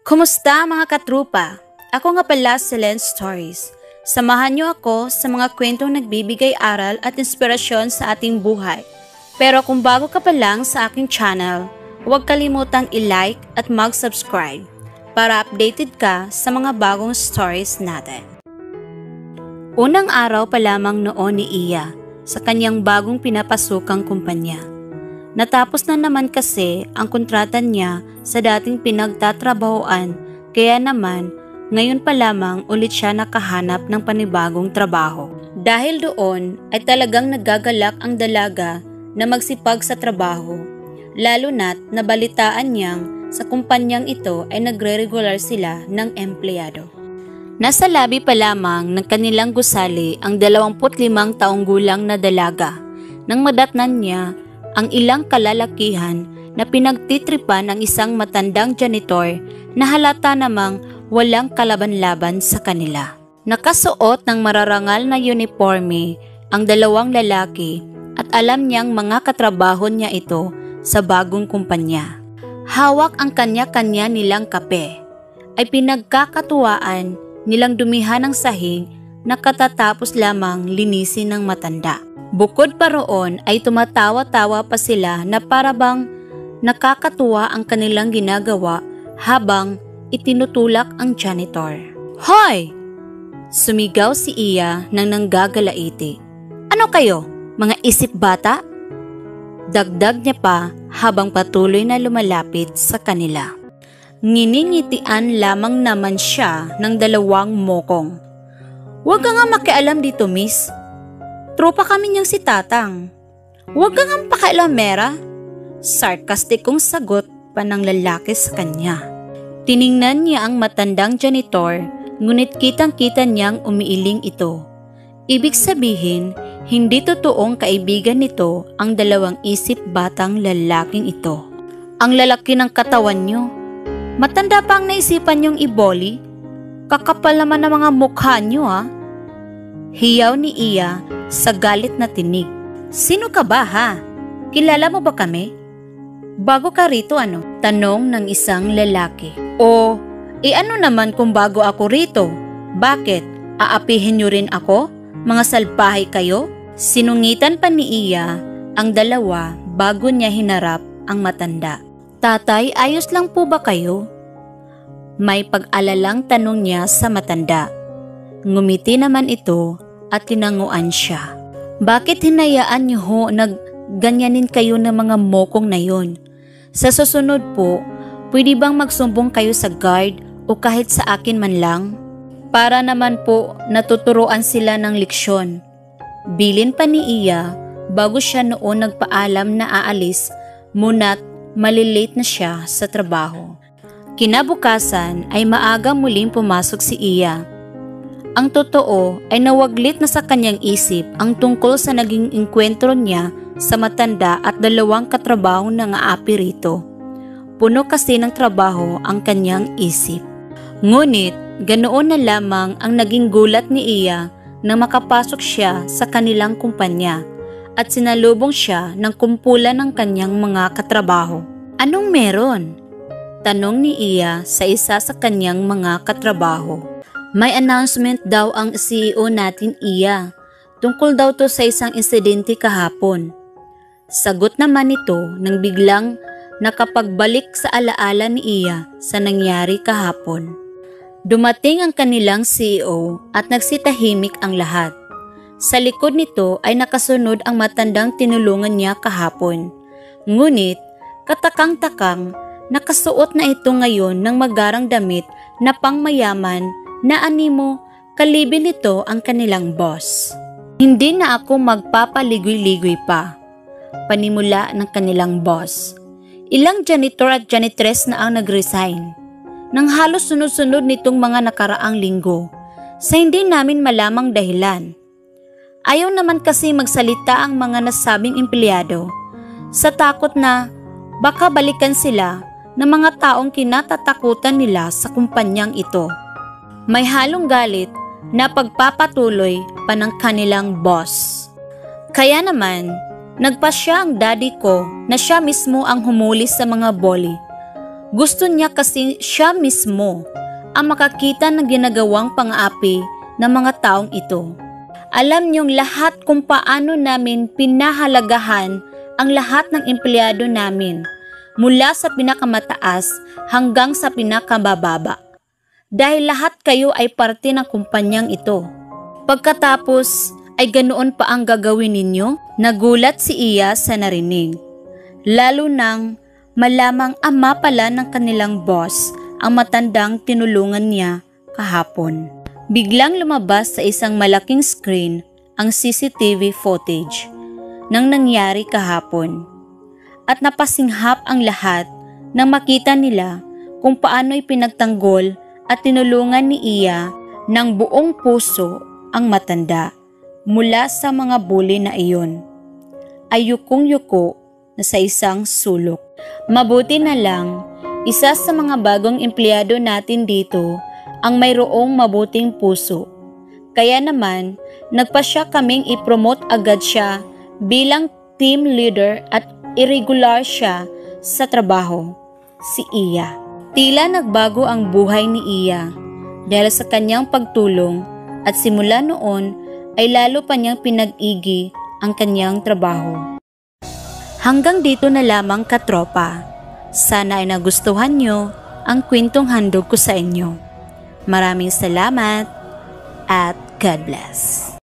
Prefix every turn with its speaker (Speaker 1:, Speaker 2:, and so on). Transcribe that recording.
Speaker 1: Kumusta mga katrupa? Ako nga pala si Len Stories. Samahan niyo ako sa mga kwentong nagbibigay aral at inspirasyon sa ating buhay. Pero kung bago ka pa lang sa aking channel, huwag kalimutang i-like at mag-subscribe para updated ka sa mga bagong stories natin. Unang araw pa lamang noon ni Iya sa kanyang bagong pinapasukang kumpanya. Natapos na naman kasi ang kontrata niya sa dating pinagtatrabahoan, kaya naman ngayon pa lamang ulit siya nakahanap ng panibagong trabaho. Dahil doon ay talagang nagagalak ang dalaga na magsipag sa trabaho, lalo na't nabalitaan niyang sa kumpanyang ito ay nagre-regular sila ng empleyado. Nasa labi pa lamang ng kanilang gusali ang 25 taong gulang na dalaga nang madatnan niya ang ilang kalalakihan na pinagtitripan ng isang matandang janitor na halata namang walang kalaban-laban sa kanila. Nakasuot ng mararangal na uniforme ang dalawang lalaki at alam niyang mga katrabaho niya ito sa bagong kumpanya. Hawak ang kanya-kanya nilang kape ay pinagkakatuwaan nilang dumihan ng sahig na katatapos lamang linisin ng matanda. Bukod pa roon ay tumatawa-tawa pa sila na parabang nakakatuwa ang kanilang ginagawa habang itinutulak ang janitor. Hoy! Sumigaw si Iya nang nanggagalaiti. Ano kayo? Mga isip bata? Dagdag niya pa habang patuloy na lumalapit sa kanila. Nginingitian lamang naman siya ng dalawang mokong. Huwag ka nga makialam dito, miss. Tropa kami niyang si Tatang. Huwag ka nga pakialamera. Sarkastikong sagot pa ng lalaki sa kanya. Tiningnan niya ang matandang janitor, ngunit kitang-kita niyang umiiling ito. Ibig sabihin, hindi totoong kaibigan nito ang dalawang isip batang lalaking ito. Ang lalaki ng katawan niyo. Matanda pa ang naisipan niyong iboli? Kakapal naman ang mga mukha niyo ha? Hiyaw ni Iya sa galit na tinig. Sino ka ba ha? Kilala mo ba kami? Bago ka rito ano? Tanong ng isang lalaki. O, ano naman kung bago ako rito? Bakit? Aapihin niyo rin ako? Mga salbahe kayo? Sinungitan pa ni Iya ang dalawa bago niya hinarap ang matanda. Tatay, ayos lang po ba kayo? May pag-alalang tanong niya sa matanda. Ngumiti naman ito at tinanguan siya. Bakit hinayaan niyo ho na ganyanin kayo ng mga mokong na yon? Sa susunod po, pwede bang magsumbong kayo sa guard o kahit sa akin man lang? Para naman po natuturuan sila ng leksyon. Bilin pa ni Iya bago siya noon nagpaalam na aalis muna't malilate na siya sa trabaho. Kinabukasan ay maaga muling pumasok si Iya. Ang totoo ay nawaglit na sa kanyang isip ang tungkol sa naging engkwentro niya sa matanda at dalawang katrabaho na aapi rito. Puno kasi ng trabaho ang kanyang isip. Ngunit ganoon na lamang ang naging gulat ni Iya na makapasok siya sa kanilang kumpanya at sinalubong siya ng kumpulan ng kanyang mga katrabaho. Anong meron? Tanong ni Iya sa isa sa kanyang mga katrabaho. May announcement daw ang CEO natin, Iya. Tungkol daw to sa isang insidente kahapon. Sagot naman ito nang biglang nakapagbalik sa alaala ni Iya sa nangyari kahapon. Dumating ang kanilang CEO at nagsitahimik ang lahat. Sa likod nito ay nakasunod ang matandang tinulungan niya kahapon. Ngunit katakang-takang nakasuot na ito ngayon ng magarang damit na pangmayaman na animo kalibin nito ang kanilang boss. Hindi na ako magpapaligoy-ligoy pa, panimula ng kanilang boss. Ilang janitor at janitress na ang nag-resign nang halos sunod-sunod nitong mga nakaraang linggo sa hindi namin malamang dahilan. Ayaw naman kasi magsalita ang mga nasabing empleyado sa takot na baka balikan sila ng mga taong kinatatakutan nila sa kumpanyang ito. May halong galit na pagpapatuloy pa ng kanilang boss. Kaya naman, nagpasya ang daddy ko na siya mismo ang humuli sa mga boli Gusto niya kasi siya mismo ang makakita ng ginagawang pang-aapi ng mga taong ito. Alam niyong lahat kung paano namin pinahalagahan ang lahat ng empleyado namin, mula sa pinakamataas hanggang sa pinakamababa. Dahil lahat kayo ay parte ng kumpanyang ito. Pagkatapos ay ganoon pa ang gagawin ninyo? Nagulat si Iya sa narinig. Lalo nang malamang ama pala ng kanilang boss ang matandang tinulungan niya kahapon. Biglang lumabas sa isang malaking screen ang CCTV footage ng nangyari kahapon. At napasinghap ang lahat nang makita nila kung paano'y pinagtanggol at tinulungan ni Iya ng buong puso ang matanda mula sa mga bully na iyon. Ay yukong-yuko na sa isang sulok. Mabuti na lang, isa sa mga bagong empleyado natin dito ang mayroong mabuting puso. Kaya naman, nagpasya kaming i-promote agad siya bilang team leader at irregular siya sa trabaho, si Iya. Tila nagbago ang buhay ni Iya dahil sa kanyang pagtulong at simula noon ay lalo pa niyang pinag-igi ang kanyang trabaho. Hanggang dito na lamang katropa. Sana ay nagustuhan nyo ang kwentong handog ko sa inyo. Maraming salamat at God bless.